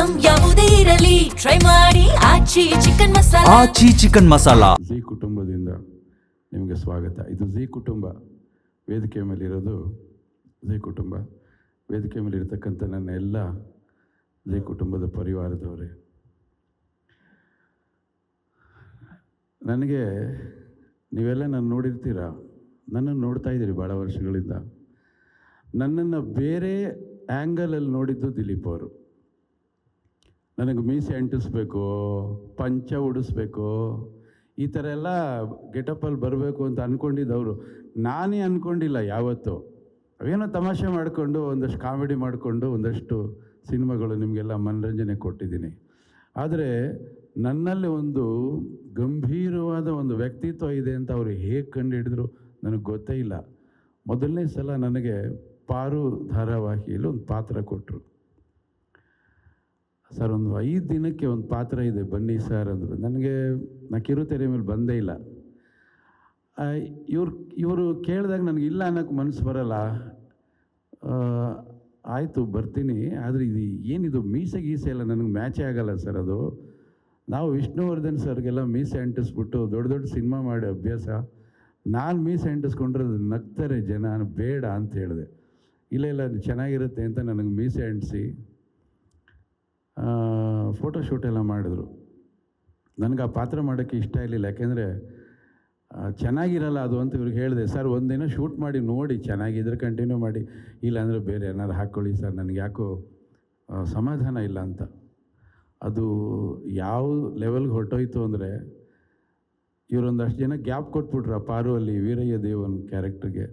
Item ಯಾವುದೇ ಇರಲಿ try ಮಾಡಿ ಆಚಿ ಚಿಕನ್ ಮಸಾಲಾ. ಆಚಿ ಚಿಕನ್ ಮಸಾಲಾ. ಝೀ ಕುಟುಂಬದಿಂದ ನಿಮಗೆ ಸ್ವಾಗತ. ಇದು ಝೀ ಕುಟುಂಬ ವೇದಿಕೆ ಮೇಲಿರೋದು. ಝೀ ಕುಟುಂಬ ವೇದಿಕೆ ಮೇಲಿರ್ತಕ್ಕಂಥ ನನ್ನ ಎಲ್ಲ ಝೀ ಕುಟುಂಬದ ಪರಿವಾರದವರೇ, ನನಗೆ ನೀವೆಲ್ಲ ನಾನು ನೋಡಿರ್ತೀರ, ನನ್ನನ್ನು ನೋಡ್ತಾ ಇದ್ದೀರಿ ಭಾಳ ವರ್ಷಗಳಿಂದ. ನನ್ನನ್ನು ಬೇರೆ ಆ್ಯಂಗಲಲ್ಲಿ ನೋಡಿದ್ದು ದಿಲೀಪ್ ಅವರು. ನನಗೆ ಮೀಸೆ ಅಂಟಿಸ್ಬೇಕು, ಪಂಚ ಉಡಿಸ್ಬೇಕು, ಈ ಥರ ಎಲ್ಲ ಗೆಟಪ್ಪಲ್ಲಿ ಬರಬೇಕು ಅಂತ ಅಂದ್ಕೊಂಡಿದ್ದವರು. ನಾನೇ ಅಂದ್ಕೊಂಡಿಲ್ಲ ಯಾವತ್ತೂ. ಅವೇನೋ ತಮಾಷೆ ಮಾಡಿಕೊಂಡು ಒಂದಷ್ಟು ಕಾಮಿಡಿ ಮಾಡಿಕೊಂಡು ಒಂದಷ್ಟು ಸಿನಿಮಾಗಳು ನಿಮಗೆಲ್ಲ ಮನರಂಜನೆ ಕೊಟ್ಟಿದ್ದೀನಿ. ಆದರೆ ನನ್ನಲ್ಲಿ ಒಂದು ಗಂಭೀರವಾದ ಒಂದು ವ್ಯಕ್ತಿತ್ವ ಇದೆ ಅಂತ ಅವರು ಹೇಗೆ ಕಂಡುಹಿಡಿದ್ರು ನನಗೆ ಗೊತ್ತೇ ಇಲ್ಲ. ಮೊದಲನೇ ಸಲ ನನಗೆ ಪಾರು ಧಾರಾವಾಹಿಯಲ್ಲಿ ಒಂದು ಪಾತ್ರ ಕೊಟ್ಟರು. ಸರ್, ಒಂದು 5 ದಿನಕ್ಕೆ ಒಂದು ಪಾತ್ರ ಇದೆ, ಬನ್ನಿ ಸರ್ ಅಂದರು. ನಾ ಕಿರುತೆರೆ ಮೇಲೆ ಬಂದೇ ಇಲ್ಲ. ಇವರು ಕೇಳಿದಾಗ ನನಗೆ ಇಲ್ಲ ಅನ್ನೋಕ್ಕೆ ಮನಸ್ಸು ಬರಲ್ಲ. ಆಯಿತು ಬರ್ತೀನಿ, ಆದರೆ ಇದು ಏನಿದು ಮೀಸೆ ಗೀಸೆ ಎಲ್ಲ ನನಗೆ ಮ್ಯಾಚೇ ಆಗಲ್ಲ ಸರ್. ಅದು ನಾವು ವಿಷ್ಣುವರ್ಧನ್ ಸರ್ಗೆಲ್ಲ ಮೀಸೆ ಅಂಟಿಸ್ಬಿಟ್ಟು ದೊಡ್ಡ ದೊಡ್ಡ ಸಿನಿಮಾ ಮಾಡಿ ಅಭ್ಯಾಸ. ನಾನು ಮೀಸೆ ಅಂಟಿಸ್ಕೊಂಡ್ರೆ ಅದು ನಗ್ತಾರೆ ಜನ, ಬೇಡ ಅಂತ ಹೇಳಿದೆ. ಇಲ್ಲ ಚೆನ್ನಾಗಿರುತ್ತೆ ಅಂತ ನನಗೆ ಮೀಸೆ ಅಂಟಿಸಿ ಫೋಟೋಶೂಟ್ ಎಲ್ಲ ಮಾಡಿದ್ರು. ನನಗೆ ಆ ಪಾತ್ರ ಮಾಡೋಕ್ಕೆ ಇಷ್ಟ ಇರಲಿಲ್ಲ, ಯಾಕೆಂದರೆ ಚೆನ್ನಾಗಿರಲ್ಲ ಅದು ಅಂತ ಇವ್ರಿಗೆ ಹೇಳಿದೆ. ಸರ್, ಒಂದಿನ ಶೂಟ್ ಮಾಡಿ ನೋಡಿ, ಚೆನ್ನಾಗಿದ್ರೆ ಕಂಟಿನ್ಯೂ ಮಾಡಿ, ಇಲ್ಲಾಂದರೆ ಬೇರೆ ಏನಾರು ಹಾಕ್ಕೊಳ್ಳಿ ಸರ್, ನನಗೆ ಯಾಕೋ ಸಮಾಧಾನ ಇಲ್ಲ ಅಂತ. ಅದು ಯಾವ ಲೆವೆಲ್ಗೆ ಹೊರಟೋಯ್ತು ಅಂದರೆ, ಇವರೊಂದಷ್ಟು ಜನ ಗ್ಯಾಪ್ ಕೊಟ್ಬಿಟ್ರು ಆ ಪಾರು ಅಲ್ಲಿ ವೀರಯ್ಯ ದೇವನ್ ಕ್ಯಾರೆಕ್ಟ್ರಿಗೆ.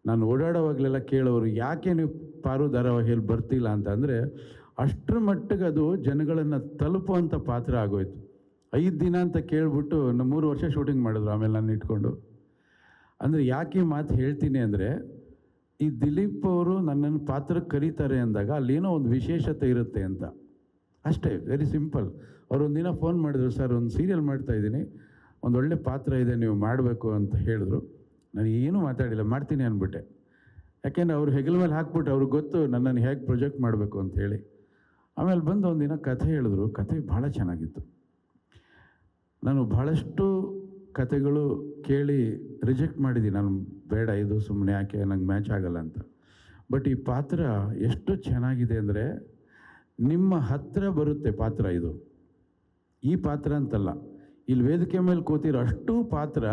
ನಾನು ಓಡಾಡೋವಾಗಲೆಲ್ಲ ಕೇಳೋರು, ಯಾಕೆ ನೀವು ಪಾರು ಧಾರಾವಾಹಿಯಲ್ಲಿ ಬರ್ತಿಲ್ಲ ಅಂತ. ಅಂದರೆ ಅಷ್ಟರ ಮಟ್ಟಿಗೆ ಅದು ಜನಗಳನ್ನು ತಲುಪುವಂಥ ಪಾತ್ರ ಆಗೋಯ್ತು. 5 ದಿನ ಅಂತ ಕೇಳಿಬಿಟ್ಟು 3 ವರ್ಷ ಶೂಟಿಂಗ್ ಮಾಡಿದ್ರು ಆಮೇಲೆ ನಾನು ಇಟ್ಕೊಂಡು. ಅಂದರೆ ಯಾಕೆ ಮಾತು ಹೇಳ್ತೀನಿ ಅಂದರೆ, ಈ ದಿಲೀಪ್ ಅವರು ನನ್ನನ್ನು ಪಾತ್ರಕ್ಕೆ ಕರೀತಾರೆ ಅಂದಾಗ ಅಲ್ಲೇನೋ ಒಂದು ವಿಶೇಷತೆ ಇರುತ್ತೆ ಅಂತ ಅಷ್ಟೇ. Very simple. ಅವರು ಒಂದಿನ ಫೋನ್ ಮಾಡಿದ್ರು, ಸರ್ ಒಂದು ಸೀರಿಯಲ್ ಮಾಡ್ತಾಯಿದ್ದೀನಿ, ಒಂದೊಳ್ಳೆ ಪಾತ್ರ ಇದೆ, ನೀವು ಮಾಡಬೇಕು ಅಂತ ಹೇಳಿದ್ರು. ನಾನು ಏನೂ ಮಾತಾಡಿಲ್ಲ, ಮಾಡ್ತೀನಿ ಅಂದ್ಬಿಟ್ಟೆ. ಯಾಕೆಂದರೆ ಅವ್ರು ಹೆಗಲ ಮೇಲೆ ಹಾಕ್ಬಿಟ್ಟು ಅವ್ರಿಗೆ ಗೊತ್ತು ನನ್ನನ್ನು ಹೇಗೆ ಪ್ರೊಜೆಕ್ಟ್ ಮಾಡಬೇಕು ಅಂತ ಹೇಳಿ. ಆಮೇಲೆ ಬಂದು ಒಂದಿನ ಕಥೆ ಹೇಳಿದ್ರು. ಕಥೆ ಭಾಳ ಚೆನ್ನಾಗಿತ್ತು. ನಾನು ಭಾಳಷ್ಟು ಕಥೆಗಳು ಕೇಳಿ ರಿಜೆಕ್ಟ್ ಮಾಡಿದ್ದೀನಿ. ನಾನು ಬೇಡ, ಇದು ಸುಮ್ಮನೆ ಯಾಕೆ, ನಂಗೆ ಮ್ಯಾಚ್ ಆಗಲ್ಲ ಅಂತ. ಬಟ್ ಈ ಪಾತ್ರ ಎಷ್ಟು ಚೆನ್ನಾಗಿದೆ ಅಂದರೆ, ನಿಮ್ಮ ಹತ್ತಿರ ಬರುತ್ತೆ ಪಾತ್ರ. ಇದು ಈ ಪಾತ್ರ ಅಂತಲ್ಲ, ಇಲ್ಲಿ ವೇದಿಕೆ ಮೇಲೆ ಕೂತಿರೋ ಅಷ್ಟು ಪಾತ್ರ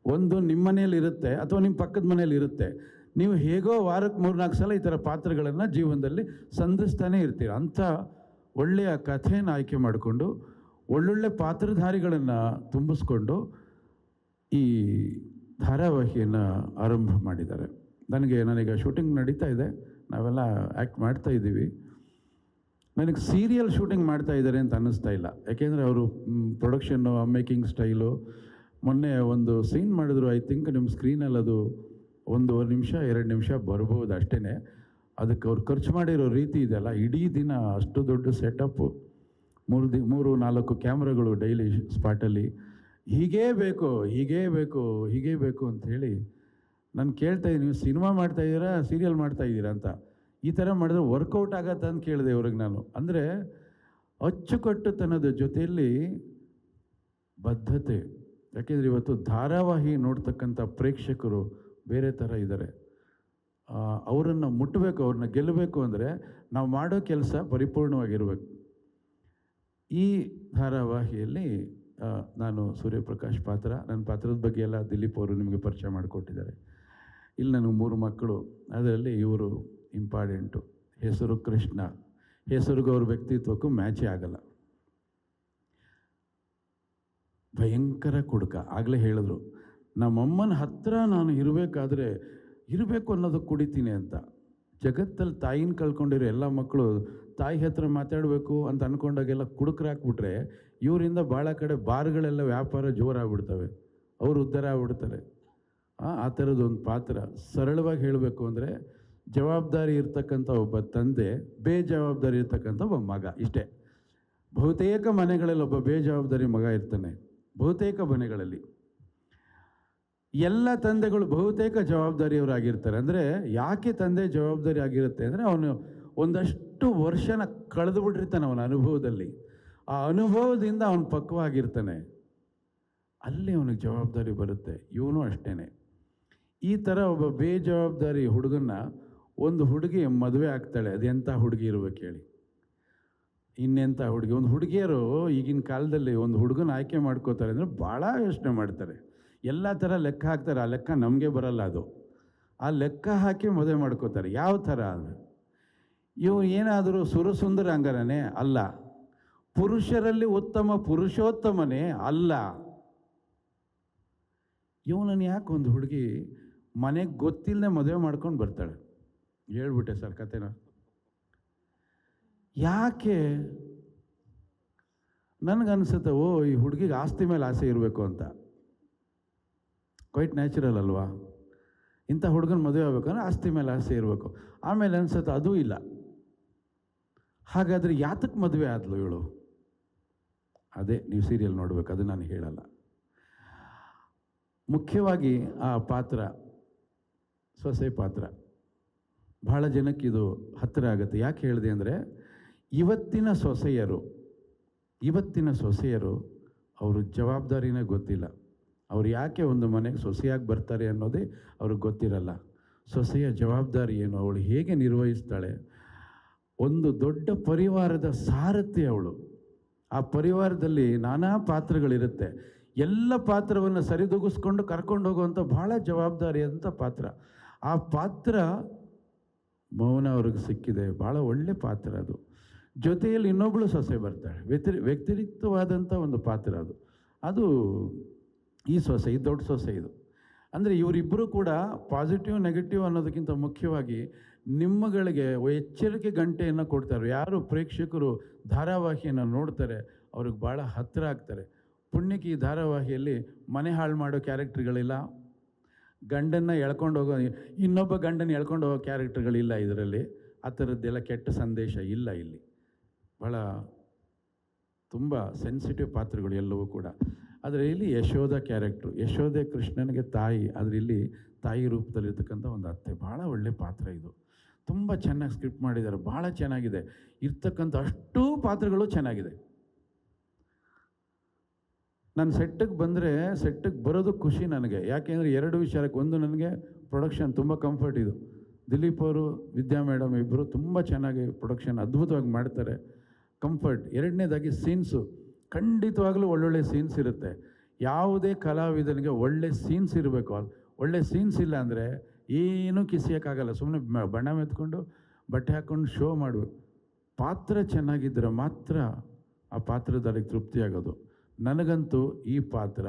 ಒಂದು ನಿಮ್ಮ ಮನೇಲಿ ಇರುತ್ತೆ ಅಥವಾ ನಿಮ್ಮ ಪಕ್ಕದ ಮನೇಲಿ ಇರುತ್ತೆ. ನೀವು ಹೇಗೋ ವಾರಕ್ಕೆ 3-4 ಸಲ ಈ ಥರ ಪಾತ್ರಗಳನ್ನು ಜೀವನದಲ್ಲಿ ಸಂಧಿಸ್ತಾನೆ ಇರ್ತೀರ. ಅಂಥ ಒಳ್ಳೆಯ ಕಥೆಯನ್ನು ಆಯ್ಕೆ ಮಾಡಿಕೊಂಡು ಒಳ್ಳೊಳ್ಳೆ ಪಾತ್ರಧಾರಿಗಳನ್ನು ತುಂಬಿಸ್ಕೊಂಡು ಈ ಧಾರಾವಾಹಿಯನ್ನು ಆರಂಭ ಮಾಡಿದ್ದಾರೆ. ನನಗೆ ಶೂಟಿಂಗ್ ನಡೀತಾ ಇದೆ, ನಾವೆಲ್ಲ ಆ್ಯಕ್ಟ್ ಮಾಡ್ತಾ ಇದ್ದೀವಿ. ನನಗೆ ಸೀರಿಯಲ್ ಶೂಟಿಂಗ್ ಮಾಡ್ತಾ ಇದ್ದಾರೆ ಅಂತ ಅನ್ನಿಸ್ತಾ ಇಲ್ಲ. ಯಾಕೆಂದರೆ ಅವರು ಪ್ರೊಡಕ್ಷನ್ನು, ಮೇಕಿಂಗ್ ಸ್ಟೈಲು, ಮೊನ್ನೆ ಒಂದು ಸೀನ್ ಮಾಡಿದ್ರು. ಐ ಥಿಂಕ್ ನಿಮ್ಮ ಸ್ಕ್ರೀನಲ್ಲಿ ಅದು 1.5 ನಿಮಿಷ 2 ನಿಮಿಷ ಬರ್ಬೋದು ಅಷ್ಟೇ. ಅದಕ್ಕೆ ಅವ್ರು ಖರ್ಚು ಮಾಡಿರೋ ರೀತಿ ಇದೆಯಲ್ಲ, ಇಡೀ ದಿನ ಅಷ್ಟು ದೊಡ್ಡ ಸೆಟಪ್ಪು, 3-4 ಕ್ಯಾಮ್ರಾಗಳು ಡೈಲಿ ಸ್ಪಾಟಲ್ಲಿ, ಹೀಗೇ ಬೇಕು ಅಂಥೇಳಿ ನಾನು ಕೇಳ್ತಾಯಿದ್ದೀನಿ, ನೀವು ಸಿನಿಮಾ ಮಾಡ್ತಾಯಿದ್ದೀರಾ ಸೀರಿಯಲ್ ಮಾಡ್ತಾಯಿದ್ದೀರಾ ಅಂತ. ಈ ಥರ ಮಾಡಿದ್ರೆ ವರ್ಕೌಟ್ ಆಗತ್ತೆ ಅಂತ ಕೇಳಿದೆ ಇವ್ರಿಗೆ ನಾನು. ಅಂದರೆ ಅಚ್ಚುಕಟ್ಟುತನದ ಜೊತೆಯಲ್ಲಿ ಬದ್ಧತೆ. ಯಾಕೆಂದರೆ ಇವತ್ತು ಧಾರಾವಾಹಿ ನೋಡ್ತಕ್ಕಂಥ ಪ್ರೇಕ್ಷಕರು ಬೇರೆ ಥರ ಇದ್ದಾರೆ. ಅವರನ್ನು ಮುಟ್ಟಬೇಕು, ಅವ್ರನ್ನ ಗೆಲ್ಲಬೇಕು ಅಂದರೆ ನಾವು ಮಾಡೋ ಕೆಲಸ ಪರಿಪೂರ್ಣವಾಗಿರಬೇಕು. ಈ ಧಾರಾವಾಹಿಯಲ್ಲಿ ನಾನು ಸೂರ್ಯಪ್ರಕಾಶ್ ಪಾತ್ರ, ನನ್ನ ಪಾತ್ರದ ಬಗ್ಗೆ ಎಲ್ಲ ದಿಲೀಪ್ ಅವರು ನಿಮಗೆ ಪರಿಚಯ ಮಾಡಿಕೊಟ್ಟಿದ್ದಾರೆ. ಇಲ್ಲಿ ನನಗೆ 3 ಮಕ್ಕಳು, ಅದರಲ್ಲಿ ಇವರು ಇಂಪಾರ್ಟೆಂಟು. ಹೆಸರು ಕೃಷ್ಣ. ಹೆಸರಿಗೂ ಅವ್ರ ವ್ಯಕ್ತಿತ್ವಕ್ಕೂ ಮ್ಯಾಚೇ ಆಗಲ್ಲ. ಭಯಂಕರ ಕುಡುಕ. ಆಗಲೇ ಹೇಳಿದ್ರು, ನಮ್ಮಮ್ಮನ ಹತ್ರ ನಾನು ಇರಬೇಕು ಅನ್ನೋದಕ್ಕೆ ಕುಡಿತೀನಿ ಅಂತ. ಜಗತ್ತಲ್ಲಿ ತಾಯಿನ ಕಳ್ಕೊಂಡಿರೋ ಎಲ್ಲ ಮಕ್ಕಳು ತಾಯಿ ಹತ್ರ ಮಾತಾಡಬೇಕು ಅಂತ ಅಂದ್ಕೊಂಡಾಗೆಲ್ಲ ಕುಡುಕರಾಕ್ಬಿಟ್ರೆ ಇವರಿಂದ ಭಾಳ ಕಡೆ ಬಾರ್ಗಳೆಲ್ಲ ವ್ಯಾಪಾರ ಜೋರಾಗ್ಬಿಡ್ತವೆ, ಅವರು ಉದ್ಧಾರ ಆಗ್ಬಿಡ್ತಾರೆ. ಆ ಥರದ್ದೊಂದು ಪಾತ್ರ. ಸರಳವಾಗಿ ಹೇಳಬೇಕು ಅಂದರೆ, ಜವಾಬ್ದಾರಿ ಇರ್ತಕ್ಕಂಥ ಒಬ್ಬ ತಂದೆ, ಬೇಜವಾಬ್ದಾರಿ ಇರ್ತಕ್ಕಂಥ ಒಬ್ಬ ಮಗ, ಇಷ್ಟೇ. ಬಹುತೇಕ ಮನೆಗಳಲ್ಲಿ ಒಬ್ಬ ಬೇಜವಾಬ್ದಾರಿ ಮಗ ಇರ್ತಾನೆ. ಬಹುತೇಕ ಮನೆಗಳಲ್ಲಿ ಎಲ್ಲ ತಂದೆಗಳು ಬಹುತೇಕ ಜವಾಬ್ದಾರಿಯವರಾಗಿರ್ತಾರೆ. ಅಂದರೆ ಯಾಕೆ ತಂದೆ ಜವಾಬ್ದಾರಿ ಆಗಿರುತ್ತೆ ಅಂದರೆ, ಅವನು ಒಂದಷ್ಟು ಎಷ್ಟು ವರ್ಷನ ಕಳೆದು ಬಿಟ್ಟಿರ್ತಾನೆ ಅವನ ಅನುಭವದಲ್ಲಿ. ಆ ಅನುಭವದಿಂದ ಅವನು ಪಕ್ವವಾಗಿರ್ತಾನೆ. ಅಲ್ಲಿ ಅವನಿಗೆ ಜವಾಬ್ದಾರಿ ಬರುತ್ತೆ. ಇವನು ಅಷ್ಟೇ. ಈ ಥರ ಒಬ್ಬ ಬೇಜವಾಬ್ದಾರಿ ಹುಡುಗನ್ನ ಒಂದು ಹುಡುಗಿ ಮದುವೆ ಆಗ್ತಾಳೆ. ಅದೆಂಥ ಹುಡುಗಿ ಇರ್ಬೇಕು ಹೇಳಿ, ಇನ್ನೆಂಥ ಹುಡುಗಿ. ಒಂದು ಹುಡುಗಿಯರು ಈಗಿನ ಕಾಲದಲ್ಲಿ ಒಂದು ಹುಡುಗನ ಆಯ್ಕೆ ಮಾಡ್ಕೋತಾರೆ ಅಂದರೆ ಭಾಳ ಯೋಚನೆ ಮಾಡ್ತಾರೆ, ಎಲ್ಲ ಥರ ಲೆಕ್ಕ ಹಾಕ್ತಾರೆ. ಆ ಲೆಕ್ಕ ನಮಗೆ ಬರಲ್ಲ. ಅದು ಆ ಲೆಕ್ಕ ಹಾಕಿ ಮದುವೆ ಮಾಡ್ಕೋತಾರೆ. ಯಾವ ಥರ ಅಂದರೆ, ಇವು ಏನಾದರೂ ಸುರಸುಂದರ ಅಂಗರನೇ ಅಲ್ಲ, ಪುರುಷರಲ್ಲಿ ಉತ್ತಮ ಪುರುಷೋತ್ತಮನೇ ಅಲ್ಲ. ಇವನನ್ನು ಯಾಕೆ ಒಂದು ಹುಡುಗಿ ಮನೆಗೆ ಗೊತ್ತಿಲ್ಲದೆ ಮದುವೆ ಮಾಡ್ಕೊಂಡು ಬರ್ತಾಳೆ? ಹೇಳ್ಬಿಟ್ಟೆ ಸರ್ ಕತೆನ. ಯಾಕೆ ನನಗನ್ಸುತ್ತೆ, ಓ ಈ ಹುಡುಗಿಗೆ ಆಸ್ತಿ ಮೇಲೆ ಆಸೆ ಇರಬೇಕು ಅಂತ. ಕ್ವೈಟ್ ನ್ಯಾಚುರಲ್ ಅಲ್ವಾ? ಇಂಥ ಹುಡುಗನ ಮದುವೆ ಆಗ್ಬೇಕಂದ್ರೆ ಆಸ್ತಿ ಮೇಲೆ ಆಸೆ ಇರಬೇಕು. ಆಮೇಲೆ ಅನ್ಸುತ್ತೆ ಅದೂ ಇಲ್ಲ. ಹಾಗಾದರೆ ಯಾತಕ್ಕೆ ಮದುವೆ ಆದ್ಲು ಇವಳು? ಅದೇ ನೀವು ಸೀರಿಯಲ್ ನೋಡಬೇಕು, ಅದು ನಾನು ಹೇಳಲ್ಲ. ಮುಖ್ಯವಾಗಿ ಆ ಪಾತ್ರ, ಸೊಸೆ ಪಾತ್ರ, ಭಾಳ ಜನಕ್ಕೆ ಇದು ಹತ್ತಿರ ಆಗುತ್ತೆ. ಯಾಕೆ ಹೇಳಿದೆ ಅಂದರೆ, ಇವತ್ತಿನ ಸೊಸೆಯರು ಅವರು ಜವಾಬ್ದಾರಿನೇ ಗೊತ್ತಿಲ್ಲ. ಅವ್ರು ಯಾಕೆ ಒಂದು ಮನೆಗೆ ಸೊಸೆಯಾಗಿ ಬರ್ತಾರೆ ಅನ್ನೋದೇ ಅವ್ರಿಗೆ ಗೊತ್ತಿರಲ್ಲ. ಸೊಸೆಯ ಜವಾಬ್ದಾರಿ ಏನು, ಅವಳು ಹೇಗೆ ನಿರ್ವಹಿಸ್ತಾಳೆ. ಒಂದು ದೊಡ್ಡ ಪರಿವಾರದ ಸಾರಥಿ ಅವಳು. ಆ ಪರಿವಾರದಲ್ಲಿ ನಾನಾ ಪಾತ್ರಗಳಿರುತ್ತೆ. ಎಲ್ಲ ಪಾತ್ರವನ್ನು ಸರಿದೂಗಿಸ್ಕೊಂಡು ಕರ್ಕೊಂಡು ಹೋಗುವಂಥ ಭಾಳ ಜವಾಬ್ದಾರಿಯಾದಂಥ ಪಾತ್ರ. ಆ ಪಾತ್ರ ಮೌನ ಅವ್ರಿಗೆ ಸಿಕ್ಕಿದೆ. ಭಾಳ ಒಳ್ಳೆ ಪಾತ್ರ ಅದು. ಜೊತೆಯಲ್ಲಿ ಇನ್ನೊಬ್ಬಳು ಸೊಸೆ ಬರ್ತಾಳೆ, ವ್ಯತಿರಿಕ್ತವಾದಂಥ ಒಂದು ಪಾತ್ರ ಅದು. ಅದು ಈ ಸೊಸೆ, ಈ ದೊಡ್ಡ ಸೊಸೆ ಇದು. ಅಂದರೆ ಇವರಿಬ್ಬರು ಕೂಡ ಪಾಸಿಟಿವ್ ನೆಗೆಟಿವ್ ಅನ್ನೋದಕ್ಕಿಂತ ಮುಖ್ಯವಾಗಿ ನಿಮ್ಮಗಳಿಗೆ ಎಚ್ಚರಿಕೆ ಗಂಟೆಯನ್ನು ಕೊಡ್ತಾರೆ. ಯಾರು ಪ್ರೇಕ್ಷಕರು ಧಾರಾವಾಹಿಯನ್ನು ನೋಡ್ತಾರೆ ಅವ್ರಿಗೆ ಭಾಳ ಹತ್ತಿರ ಆಗ್ತಾರೆ. ಪುಣ್ಯಕ್ಕೆ ಈ ಧಾರಾವಾಹಿಯಲ್ಲಿ ಮನೆ ಹಾಳು ಮಾಡೋ ಕ್ಯಾರೆಕ್ಟರ್ಗಳಿಲ್ಲ, ಗಂಡನ್ನು ಎಳ್ಕೊಂಡು ಹೋಗೋ ಇನ್ನೊಬ್ಬ ಗಂಡನ ಎಳ್ಕೊಂಡು ಹೋಗೋ ಕ್ಯಾರೆಕ್ಟರ್ಗಳಿಲ್ಲ ಇದರಲ್ಲಿ. ಆ ಥರದ್ದೆಲ್ಲ ಕೆಟ್ಟ ಸಂದೇಶ ಇಲ್ಲ ಇಲ್ಲಿ. ಭಾಳ ತುಂಬ ಸೆನ್ಸಿಟಿವ್ ಪಾತ್ರಗಳು ಎಲ್ಲವೂ ಕೂಡ. ಆದರೆ ಇಲ್ಲಿ ಯಶೋಧ ಕ್ಯಾರೆಕ್ಟ್ರು, ಯಶೋಧೆ ಕೃಷ್ಣನಿಗೆ ತಾಯಿ, ಆದರೆ ಇಲ್ಲಿ ತಾಯಿ ರೂಪದಲ್ಲಿರ್ತಕ್ಕಂಥ ಒಂದು ಅತ್ತೆ. ಭಾಳ ಒಳ್ಳೆ ಪಾತ್ರ ಇದು. ತುಂಬ ಚೆನ್ನಾಗಿ ಸ್ಕ್ರಿಪ್ಟ್ ಮಾಡಿದ್ದಾರೆ, ಭಾಳ ಚೆನ್ನಾಗಿದೆ. ಇರ್ತಕ್ಕಂಥ ಅಷ್ಟೂ ಪಾತ್ರಗಳು ಚೆನ್ನಾಗಿದೆ. ನಾನು ಸೆಟ್ಟಿಗೆ ಬರೋದು ಖುಷಿ ನನಗೆ. ಯಾಕೆಂದರೆ ಎರಡು ವಿಚಾರಕ್ಕೆ. ಒಂದು, ನನಗೆ ಪ್ರೊಡಕ್ಷನ್ ತುಂಬ ಕಂಫರ್ಟ್ ಇದು. ದಿಲೀಪ್ ಅವರು, ವಿದ್ಯಾ ಮೇಡಮ್ ಇಬ್ಬರು ತುಂಬ ಚೆನ್ನಾಗಿ ಪ್ರೊಡಕ್ಷನ್ ಅದ್ಭುತವಾಗಿ ಮಾಡ್ತಾರೆ, ಕಂಫರ್ಟ್. ಎರಡನೇದಾಗಿ ಸೀನ್ಸು, ಖಂಡಿತವಾಗಲೂ ಒಳ್ಳೊಳ್ಳೆ ಸೀನ್ಸ್ ಇರುತ್ತೆ. ಯಾವುದೇ ಕಲಾವಿದನಿಗೆ ಒಳ್ಳೆ ಸೀನ್ಸ್ ಇರಬೇಕು. ಒಳ್ಳೆ ಸೀನ್ಸ್ ಇಲ್ಲ ಅಂದರೆ ಏನೂ ಕಿಸಿಯೋಕ್ಕಾಗಲ್ಲ. ಸುಮ್ಮನೆ ಬಣ್ಣ ಮೆತ್ಕೊಂಡು ಬಟ್ಟೆ ಹಾಕ್ಕೊಂಡು ಶೋ ಮಾಡಬೇಕು. ಪಾತ್ರ ಚೆನ್ನಾಗಿದ್ದರೆ ಮಾತ್ರ ಆ ಪಾತ್ರದಲ್ಲಿ ತೃಪ್ತಿಯಾಗೋದು. ನನಗಂತೂ ಈ ಪಾತ್ರ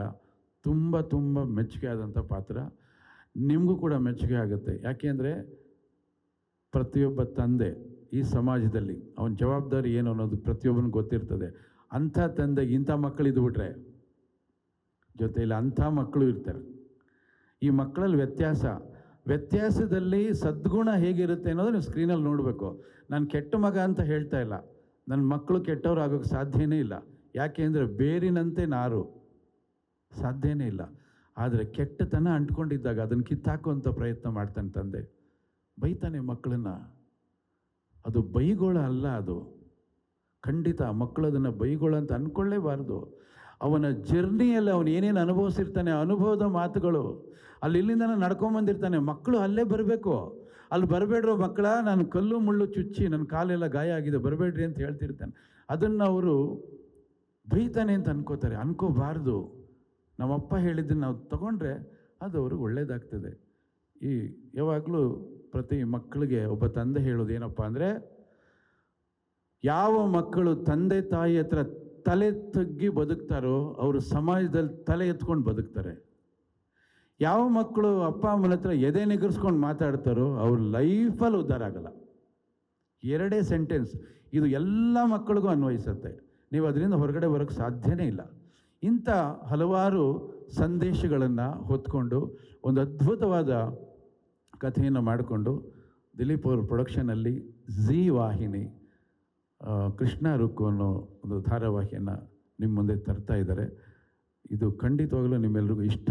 ತುಂಬ ತುಂಬ ಮೆಚ್ಚುಗೆ ಆದಂಥ ಪಾತ್ರ. ನಿಮಗೂ ಕೂಡ ಮೆಚ್ಚುಗೆ ಆಗುತ್ತೆ. ಯಾಕೆಂದರೆ ಪ್ರತಿಯೊಬ್ಬ ತಂದೆ ಈ ಸಮಾಜದಲ್ಲಿ ಅವನ ಜವಾಬ್ದಾರಿ ಏನು ಅನ್ನೋದು ಪ್ರತಿಯೊಬ್ಬನಿಗೆ ಗೊತ್ತಿರ್ತದೆ. ಅಂಥ ತಂದೆಗೆ ಇಂಥ ಮಕ್ಕಳು ಇದ್ಬಿಟ್ರೆ ಜೊತೆಯಲ್ಲಿ ಅಂಥ ಮಕ್ಕಳು ಇರ್ತಾರೆ. ಈ ಮಕ್ಕಳಲ್ಲಿ ವ್ಯತ್ಯಾಸದಲ್ಲಿ ಸದ್ಗುಣ ಹೇಗಿರುತ್ತೆ ಅನ್ನೋದು ನೀವು ಸ್ಕ್ರೀನಲ್ಲಿ ನೋಡಬೇಕು. ನಾನು ಕೆಟ್ಟ ಮಗ ಅಂತ ಹೇಳ್ತಾ ಇಲ್ಲ. ನನ್ನ ಮಕ್ಕಳು ಕೆಟ್ಟವ್ರು ಆಗೋಕ್ಕೆ ಸಾಧ್ಯನೇ ಇಲ್ಲ. ಯಾಕೆ ಅಂದರೆ ಬೇರಿನಂತೆ ನಾರು ಸಾಧ್ಯನೇ ಇಲ್ಲ. ಆದರೆ ಕೆಟ್ಟತನ ಅಂಟ್ಕೊಂಡಿದ್ದಾಗ ಅದನ್ನು ಕಿತ್ತಾಕುವಂಥ ಪ್ರಯತ್ನ ಮಾಡ್ತಾನೆ ತಂದೆ. ಬೈತಾನೆ ಮಕ್ಕಳನ್ನು. ಅದು ಬೈಗೋಳ ಅಲ್ಲ, ಅದು ಖಂಡಿತ ಮಕ್ಕಳು ಅದನ್ನು ಬೈಗೋಳ ಅಂತ ಅಂದ್ಕೊಳ್ಳೇಬಾರ್ದು. ಅವನ ಜರ್ನಿಯಲ್ಲಿ ಅವನು ಏನೇನು ಅನುಭವಿಸಿರ್ತಾನೆ, ಅನುಭವದ ಮಾತುಗಳು. ಇಲ್ಲಿಂದ ನಡ್ಕೊಂಬಂದಿರ್ತಾನೆ. ಮಕ್ಕಳು ಅಲ್ಲೇ ಬರಬೇಕು. ಅಲ್ಲಿ ಬರಬೇಡ್ರೋ ಮಕ್ಕಳ, ನಾನು ಕಲ್ಲು ಮುಳ್ಳು ಚುಚ್ಚಿ ನನ್ನ ಕಾಲೆಲ್ಲ ಗಾಯ ಆಗಿದೆ, ಬರಬೇಡ್ರಿ ಅಂತ ಹೇಳ್ತಿರ್ತಾನೆ. ಅದನ್ನು ಅವರು ಬೈತಾನೆ ಅಂತ ಅನ್ಕೋಬಾರ್ದು. ನಮ್ಮಪ್ಪ ಹೇಳಿದ್ದನ್ನು ನಾವು ತಗೊಂಡ್ರೆ ಅದು ಅವ್ರಿಗೆ ಒಳ್ಳೆಯದಾಗ್ತದೆ. ಯಾವಾಗಲೂ ಪ್ರತಿ ಮಕ್ಕಳಿಗೆ ಒಬ್ಬ ತಂದೆ ಹೇಳೋದು ಏನಪ್ಪ ಅಂದರೆ, ಯಾವ ಮಕ್ಕಳು ತಂದೆ ತಾಯಿ ಹತ್ರ ತಲೆ ತಗ್ಗಿ ಬದುಕ್ತಾರೋ ಅವರು ಸಮಾಜದಲ್ಲಿ ತಲೆ ಎತ್ಕೊಂಡು ಬದುಕ್ತಾರೆ. ಯಾವ ಮಕ್ಕಳು ಅಪ್ಪ ಅಮ್ಮನ ಹತ್ರ ಎದೆ ನಿಗರ್ಸ್ಕೊಂಡು ಮಾತಾಡ್ತಾರೋ ಅವ್ರ ಲೈಫಲ್ಲಿ ಉದ್ಧಾರ ಆಗಲ್ಲ. ಎರಡೇ ಸೆಂಟೆನ್ಸ್. ಇದು ಎಲ್ಲ ಮಕ್ಕಳಿಗೂ ಅನ್ವಯಿಸುತ್ತೆ. ನೀವು ಅದರಿಂದ ಹೊರಗಡೆ ಬರೋಕ್ಕೆ ಸಾಧ್ಯನೇ ಇಲ್ಲ. ಇಂಥ ಹಲವಾರು ಸಂದೇಶಗಳನ್ನು ಹೊತ್ಕೊಂಡು ಒಂದು ಅದ್ಭುತವಾದ ಕಥೆಯನ್ನು ಮಾಡಿಕೊಂಡು ದಿಲೀಪ್ ಅವ್ರ ಪ್ರೊಡಕ್ಷನಲ್ಲಿ ಝೀ ವಾಹಿನಿ ಕೃಷ್ಣ ರುಕ್ಕು ಅನ್ನೋ ಒಂದು ಧಾರಾವಾಹಿಯನ್ನು ನಿಮ್ಮ ಮುಂದೆ ತರ್ತಾ ಇದ್ದಾರೆ. ಇದು ಖಂಡಿತವಾಗಲೂ ನಿಮ್ಮೆಲ್ರಿಗೂ ಇಷ್ಟ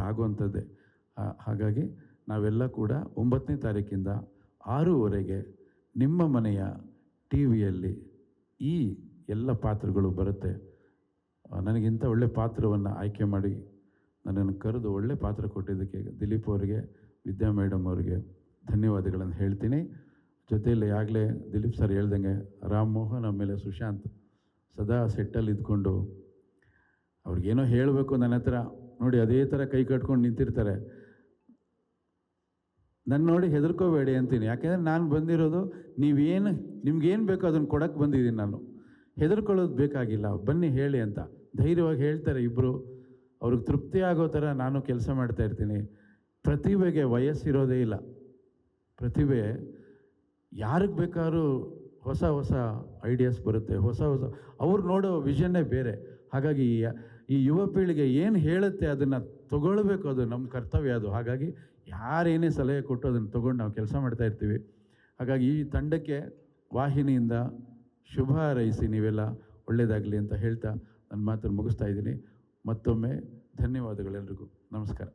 ಆಗುವಂಥದ್ದೇ. ಹಾಗಾಗಿ ನಾವೆಲ್ಲ ಕೂಡ 9ನೇ ತಾರೀಕಿಂದ 6ವರೆಗೆ ನಿಮ್ಮ ಮನೆಯ ಟಿ ವಿಯಲ್ಲಿ ಈ ಎಲ್ಲ ಪಾತ್ರಗಳು ಬರುತ್ತೆ. ನನಗಿಂತ ಒಳ್ಳೆ ಪಾತ್ರವನ್ನು ಆಯ್ಕೆ ಮಾಡಿ ನನ್ನನ್ನು ಕರೆದು ಒಳ್ಳೆ ಪಾತ್ರ ಕೊಟ್ಟಿದ್ದಕ್ಕೆ ದಿಲೀಪ್ ಅವರಿಗೆ, ವಿದ್ಯಾ ಮೇಡಮ್ ಅವರಿಗೆ ಧನ್ಯವಾದಗಳನ್ನು ಹೇಳ್ತೀನಿ. ಜೊತೆಯಲ್ಲಿ ಆಗಲೇ ದಿಲೀಪ್ ಸರ್ ಹೇಳ್ದಂಗೆ ರಾಮ್ ಮೋಹನ್ ಆಮೇಲೆ ಸುಶಾಂತ್ ಸದಾ ಸೆಟ್ಟಲ್ಲಿ ಇದ್ಕೊಂಡು ಅವ್ರಿಗೇನೋ ಹೇಳಬೇಕು ನನ್ನ ಹತ್ರ, ನೋಡಿ ಅದೇ ಥರ ಕೈ ಕಟ್ಕೊಂಡು ನಿಂತಿರ್ತಾರೆ. ನನ್ನ ನೋಡಿ ಹೆದರ್ಕೋಬೇಡಿ ಅಂತೀನಿ, ಯಾಕೆಂದರೆ ನಾನು ಬಂದಿರೋದು ನಿಮ್ಗೇನು ಬೇಕೋ ಅದನ್ನು ಕೊಡೋಕ್ಕೆ ಬಂದಿದ್ದೀನಿ. ನಾನು ಹೆದರ್ಕೊಳ್ಳೋದು ಬೇಕಾಗಿಲ್ಲ, ಬನ್ನಿ ಹೇಳಿ ಅಂತ ಧೈರ್ಯವಾಗಿ ಹೇಳ್ತಾರೆ ಇಬ್ಬರು. ಅವ್ರಿಗೆ ತೃಪ್ತಿ ಆಗೋ ಥರ ನಾನು ಕೆಲಸ ಮಾಡ್ತಾಯಿರ್ತೀನಿ. ಪ್ರತಿಭೆಗೆ ವಯಸ್ಸಿರೋದೇ ಇಲ್ಲ. ಪ್ರತಿಭೆ ಯಾರಿಗೆ ಬೇಕಾದ್ರೂ ಹೊಸ ಹೊಸ ಐಡಿಯಾಸ್ ಬರುತ್ತೆ, ಹೊಸ ಅವ್ರು ನೋಡೋ ವಿಷನ್ನೇ ಬೇರೆ. ಹಾಗಾಗಿ ಈ ಯುವ ಪೀಳಿಗೆ ಏನು ಹೇಳುತ್ತೆ ಅದನ್ನು ತೊಗೊಳ್ಬೇಕು, ಅದು ನಮ್ಮ ಕರ್ತವ್ಯ ಅದು. ಹಾಗಾಗಿ ಯಾರೇನೇ ಸಲಹೆ ಕೊಟ್ಟು ಅದನ್ನು ತೊಗೊಂಡು ನಾವು ಕೆಲಸ ಮಾಡ್ತಾಯಿರ್ತೀವಿ. ಹಾಗಾಗಿ ಈ ತಂಡಕ್ಕೆ ವಾಹಿನಿಯಿಂದ ಶುಭ ಹಾರೈಸಿ, ನೀವೆಲ್ಲ ಒಳ್ಳೆಯದಾಗಲಿ ಅಂತ ಹೇಳ್ತಾ ನನ್ನ ಮಾತನ್ನು ಮುಗಿಸ್ತಾ ಇದ್ದೀನಿ. ಮತ್ತೊಮ್ಮೆ ಧನ್ಯವಾದಗಳೆಲ್ರಿಗೂ. ನಮಸ್ಕಾರ.